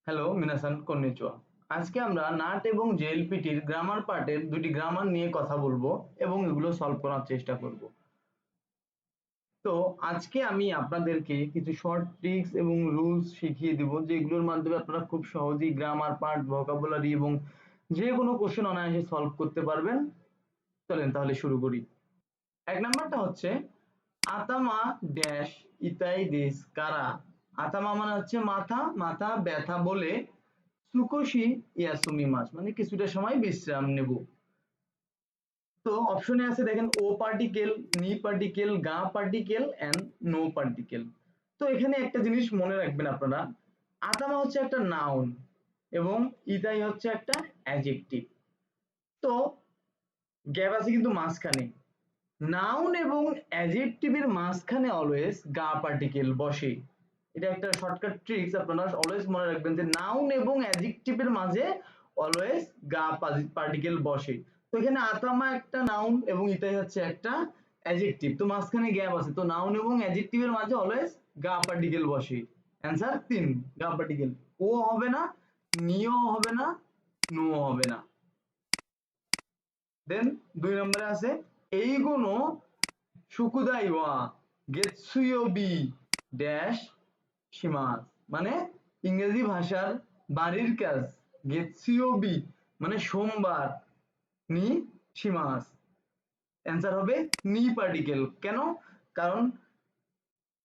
Hello মিনাসান konnichiwa. আজকে আমরা nut এবং জেএলপিটির গ্রামার পার্টের দুটি গ্রামার নিয়ে কথা বলবো এবং এগুলো সলভ করার চেষ্টা করব। তো আজকে আমি আপনাদেরকে কিছু শর্ট ট্রিক্স এবং রুলস শিখিয়ে দিব যেগুলোর মাধ্যমে আপনারা খুব সহজেই গ্রামার পার্ট, ভোকাবুলারি এবং যে কোনো কোশ্চেন অনায়াসে সলভ করতে পারবেন। চলেন তাহলে শুরু করি। এক নাম্বারটা হচ্ছে আতামা ড্যাশ ইতাই দেশ কারা। আতামা মানে হচ্ছে মাথা, মাথা ব্যথা বলে সুকোশি ইয়াসুমি মাস মানে কিছুটা সময় বিশ্রাম নেব। তো অপশনে আছে দেখেন ও পার্টিকেল, নি পার্টিকেল, গা পার্টিকেল এন্ড নো পার্টিকেল। তো এখানে একটা জিনিস মনে রাখবেন আপনারা, আতামা হচ্ছে একটা নাউন এবং ইতাই হচ্ছে একটা অ্যাডজেক্টিভ। তো গ্যাপ আছে কিন্তু মাঝখানে, নাউন এবং অ্যাডজেক্টিভের মাঝখানে অলওয়েজ গা পার্টিকেল বসে। এটা একটা শর্টকাট ট্রিক্স, আপনারা অলওয়েজ মনে রাখবেন যে নাউন এবং অ্যাডজেক্টিভের মাঝে অলওয়েজ গা পার্টিকেল বসে। তো এখানে আতামা একটা নাউন এবং ইতাই হচ্ছে একটা অ্যাডজেক্টিভ, তো মাঝখানে গ্যাপ আছে, তো নাউন এবং অ্যাডজেক্টিভের মাঝে অলওয়েজ গা পার্টিকেল বসে। অ্যান্সার 3 গা পার্টিকেল। ও হবে না, নিও হবে না, নো হবে না। দেন 2 নম্বরে আছে এইগুনো সুকুদাই ওয়া গেতসুয়োবি ড্যাশ সীমাস মানে ইংরেজি ভাষার বাড়ির কাজ গেতসুয়োবি মানে সোমবার, নি সীমাস। অ্যান্সার হবে নি পার্টিকেল। কেন? কারণ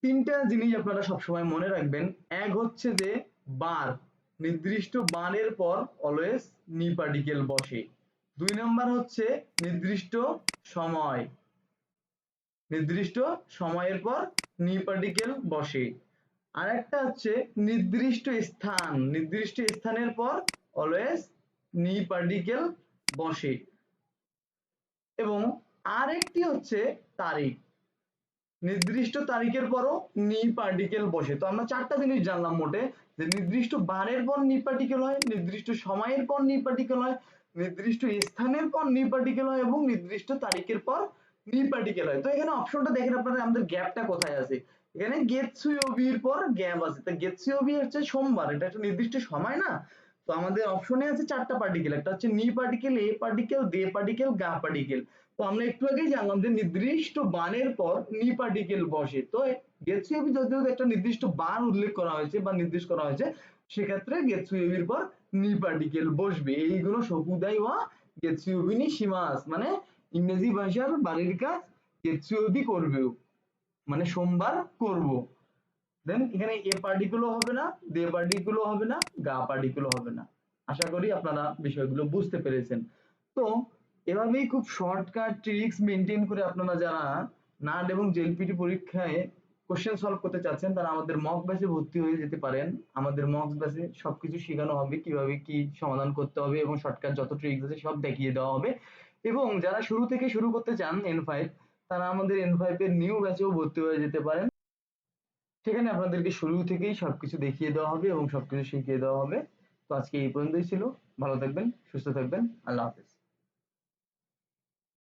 তিনটা জিনিস আপনারা সবসময় মনে রাখবেন। এক হচ্ছে যে বার, নির্দিষ্ট বারের পর অলওয়েজ নি পার্টিকেল বসে। 2 নাম্বার হচ্ছে নির্দিষ্ট সময়, নির্দিষ্ট সময়ের পর নি পার্টিকেল বসে। আর একটা হচ্ছে নির্দিষ্ট স্থান, নির্দিষ্ট স্থানের পর অলওয়েজ নি পার্টিকেল বসে। এবং আরেকটি হচ্ছে তারিখ, নির্দিষ্ট তারিখের পরও নি পার্টিকেল বসে। তো আমরা চারটা জিনিস জানলাম মোটে, যে নির্দিষ্ট বারের পর নি পার্টিকেল হয়, নির্দিষ্ট সময়ের পর নি পার্টিকেল হয়, নির্দিষ্ট স্থানের পর নি পার্টিকেল হয় এবং নির্দিষ্ট তারিখের পর নি পার্টিকেল হয়। তো এখানে অপশনটা দেখেন আপনারা, আমাদের গ্যাপটা কোথায় আছে। এখানে গেতসুয়োবির পর গ্যাপ আছে, তো গেতসুয়োবি হচ্ছে সোমবার, এটা একটা নির্দিষ্ট সময় না। তো আমাদের অপশনে আছে চারটা পার্টিকেল, একটা হচ্ছে নি পার্টিকেল, এ পার্টিকেল, দে পার্টিকেল, গা পার্টিকেল। তো আমরা একটু আগেই জানলাম যে নির্দিষ্ট বানের পর নি পার্টিকেল বসে। তো গেতসুয়োবি যদিও একটা নির্দিষ্ট বান উল্লেখ করা হয়েছে বা নির্দেশ করা হয়েছে, সেক্ষেত্রে গেতসুয়োবির পর নি পার্টিকেল বসবে। এইগুলো সকুদাই ওয়া গেতসুয়োবি নি সীমাস মানে ইংরেজি ভাষার বাড়ির কাজ গেতসুয়োবি করবেও মানে সোমবার করব। দেন এখানে এ পার্টিকেলও হবে না, দে পার্টিকেলও হবে না, গা পার্টিকেলও হবে না। আশা করি আপনারা বিষয়গুলো বুঝতে পেরেছেন। তো এভাবেই খুব শর্টকাট ট্রিক্স মেনটেন করে আপনারা যারা নাট এবং জেএলপিটি পরীক্ষায় কোশ্চেন সলভ করতে চাচ্ছেন তারা আমাদের মক ব্যাচে ভর্তি হয়ে যেতে পারেন। আমাদের মক ব্যাচে সবকিছু শেখানো হবে, কিভাবে কি সমাধান করতে হবে এবং শর্টকাট যত ট্রিক্স আছে সব দেখিয়ে দেওয়া হবে। এবং যারা শুরু থেকে শুরু করতে চান N5, তারা আমাদের N5 এর নিউ ব্যাচেও ভর্তি হয়ে যেতে পারেন। সেখানে আপনাদেরকে শুরু থেকেই সবকিছু দেখিয়ে দেওয়া হবে এবং সবকিছু শিখিয়ে দেওয়া হবে। তো আজকে এই পর্যন্তই ছিল। ভালো থাকবেন, সুস্থ থাকবেন। আল্লাহ হাফেজ।